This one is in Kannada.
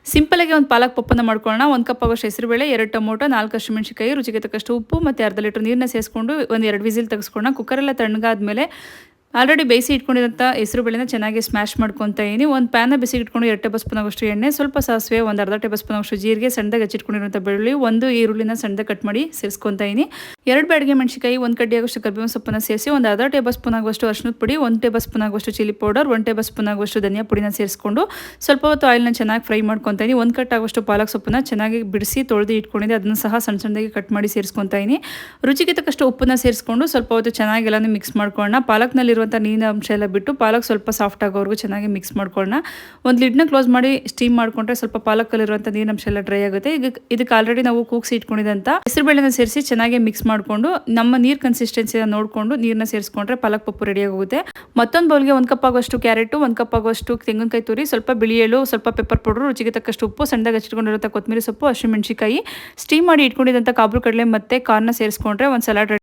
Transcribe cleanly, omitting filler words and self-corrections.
ಸಿಂಪಲಾಗಿ ಒಂದು ಪಾಲಕ್ ಪಪ್ಪನ್ನು ಮಾಡ್ಕೊಳ್ಳೋಣ. 1 ಕಪ್ ಆಗೋಷ್ಟು ಹೆಸರುಬೇಳೆ, 2 ಟೊಮೊಟೊ, 4 ಹಸಿಮೆಣಸಿನಕಾಯಿ, ರುಚಿಗೆ ತಕ್ಕಷ್ಟು ಉಪ್ಪು ಮತ್ತು ಅರ್ಧ ಲೀಟರ್ ನೀರನ್ನ ಸೇರಿಸ್ಕೊಂಡು ಒಂದು 2 ವಿಸಿಲ್ ತೆಗೆಸ್ಕೊಳ್ಳೋಣ. ಕುಕ್ಕರೆಲ್ಲ ತಣ್ಣಗಾದ್ಮೇಲೆ ಆಲ್ರೆಡಿ ಬೇಯಿಸಿ ಇಟ್ಕೊಂಡಿರೋಂಥ ಹೆಸರುಬೇಳೆನ ಚೆನ್ನಾಗಿ ಸ್ಮ್ಯಾಶ್ ಮಾಡ್ಕೊತಾ ಇದೀನಿ. ಒಂದು ಪ್ಯಾನ ಬಿಸಿಗೆ ಇಟ್ಕೊಂಡು 2 ಟೇಬಲ್ ಸ್ಪೂನ್ ಆಗೋಷ್ಟು ಎಣ್ಣೆ, ಸ್ವಲ್ಪ ಸಾಸಿವೆ, ಒಂದು ಅರ್ಧ ಟೇಬಲ್ ಸ್ಪೂನ್ ಆಗೋಷ್ಟು ಜೀರಿಗೆ, ಸಣ್ಣದಾಗಿ ಹಚ್ಚಿಟ್ಕೊಂಡಿರೋಂಥ ಬೆಳ್ಳುಳ್ಳಿ, 1 ಈರುಳ್ಳಿನ ಸಣ್ಣದಾಗಿ ಕಟ್ ಮಾಡಿ ಸೇರಿಸ್ಕೊತಾ ಇದೀನಿ. 2 ಬ್ಯಾಡಗೆ ಮೆಣಸಿನಕಾಯಿ, 1 ಕಡ್ಡಿ ಆಗೋಷ್ಟು ಕರಿಬೇವಿನ ಸೊಪ್ಪನ್ನು ಸೇರಿಸಿ ಒಂದು ಅರ್ಧ ಟೇಬಲ್ ಸ್ಪೂನ್ ಆಗುವಷ್ಟು ಅರಿಶಿಣದ ಪುಡಿ, 1 ಟೇಬಲ್ ಸ್ಪೂನ್ ಆಗುವಷ್ಟು ಚಿಲ್ಲಿ ಪೌಡರ್, 1 ಟೇಬಲ್ ಸ್ಪೂನ್ ಆಗುವಷ್ಟು ಧನಿಯಾ ಪುಡಿನ ಸೇರಿಸ್ಕೊಂಡು ಸ್ವಲ್ಪ ಹೊತ್ತು ಆಯಿಲ್ನ ಚೆನ್ನಾಗಿ ಫ್ರೈ ಮಾಡ್ಕೊತಾ ಇದೀನಿ. 1 ಕಟ್ ಆಗುವಷ್ಟು ಪಾಲಕ್ ಸೊಪ್ಪನ್ನ ಚೆನ್ನಾಗಿ ಬಿಡಿಸಿ ತೊಳೆದು ಇಟ್ಕೊಂಡಿದ್ದೆ, ಅದನ್ನು ಸಹ ಸಣ್ಣದಾಗಿ ಕಟ್ ಮಾಡಿ ಸೇರಿಸ್ಕೊತಾ ಇದೀನಿ. ರುಚಿಗೆ ತಕ್ಕಷ್ಟು ಉಪ್ಪನ್ನ ಸೇರಿಸ್ಕೊಂಡು ಸ್ವಲ್ಪ ಹೊತ್ತು ಚೆನ್ನಾಗಿ ಎಲ್ಲಾನು ಮಿಕ್ಸ್ ಮಾಡ್ಕೊಳ್ಳೋಣ. ಪಾಲಕ್ನಲ್ಲಿರುವಂಥ ನೀರಿನ ಅಂಶ ಎಲ್ಲ ಬಿಟ್ಟು ಪಾಲಕ್ ಸ್ವಲ್ಪ ಸಾಫ್ಟ್ ಆಗೋವರೆಗೂ ಚೆನ್ನಾಗಿ ಮಿಕ್ಸ್ ಮಾಡ್ಕೊಳ್ಳೋಣ. ಒಂದು ಲಿಡ್ನ ಕ್ಲೋಸ್ ಮಾಡಿ ಸ್ಟೀಮ್ ಮಾಡ್ಕೊಂಡ್ರೆ ಸ್ವಲ್ಪ ಪಾಲಕಲ್ಲಿರುವಂಥ ನೀರಿನಂಶ ಎಲ್ಲ ಡ್ರೈ ಆಗುತ್ತೆ. ಇದಕ್ಕೆ ಆಲ್ರೆಡಿ ನಾವು ಕೂಗಿಸಿ ಇಟ್ಕೊಂಡಿದ್ದಂಥ ಹೆಸರುಬೇಳೆನ ಸೇರಿಸಿ ಚೆನ್ನಾಗಿ ಮಿಕ್ಸ್ ಮಾಡಿಕೊಂಡು ನಮ್ಮ ನೀರು ಕನ್ಸಿಸ್ಟೆನ್ಸಿನ ನೋಡಿಕೊಂಡು ನೀರನ್ನ ಸೇರಿಸ್ಕೊಂಡ್ರೆ ಪಾಲಕ್ ಪಪ್ಪು ರೆಡಿ ಆಗುತ್ತೆ. ಮತ್ತೊಂದು ಬೌಲ್ಗೆ 1 ಕಪ್ ಆಗೋಷ್ಟು ಕ್ಯಾರೆಟು, 1 ಕಪ್ ಆಗೋಷ್ಟು ತೆಂಗಿನಕಾಯಿ ತುರಿ, ಸ್ವಲ್ಪ ಬಿಳಿ ಎಳ್ಳು, ಸ್ವಲ್ಪ ಪೆಪ್ಪರ್ ಪೌಡರ್, ರುಚಿಗೆ ತಕ್ಕಷ್ಟು ಉಪ್ಪು, ಸಣ್ಣದಾಗಿ ಹಚ್ಚಿಟ್ಕೊಂಡಿರುವಂಥ ಕೊತ್ತಂಬರಿ ಸೊಪ್ಪು, ಹಸಿಮೆಣಸಿನಕಾಯಿ, ಸ್ಟೀಮ್ ಮಾಡಿ ಇಟ್ಕೊಂಡಿದ್ದಂಥ ಕಾಬೂಲ್ ಕಡಲೆ ಮತ್ತು ಕಾರ್ನ ಸೇರಿಸ್ಕೊಂಡ್ರೆ ಒಂದು ಸಲಾಡ್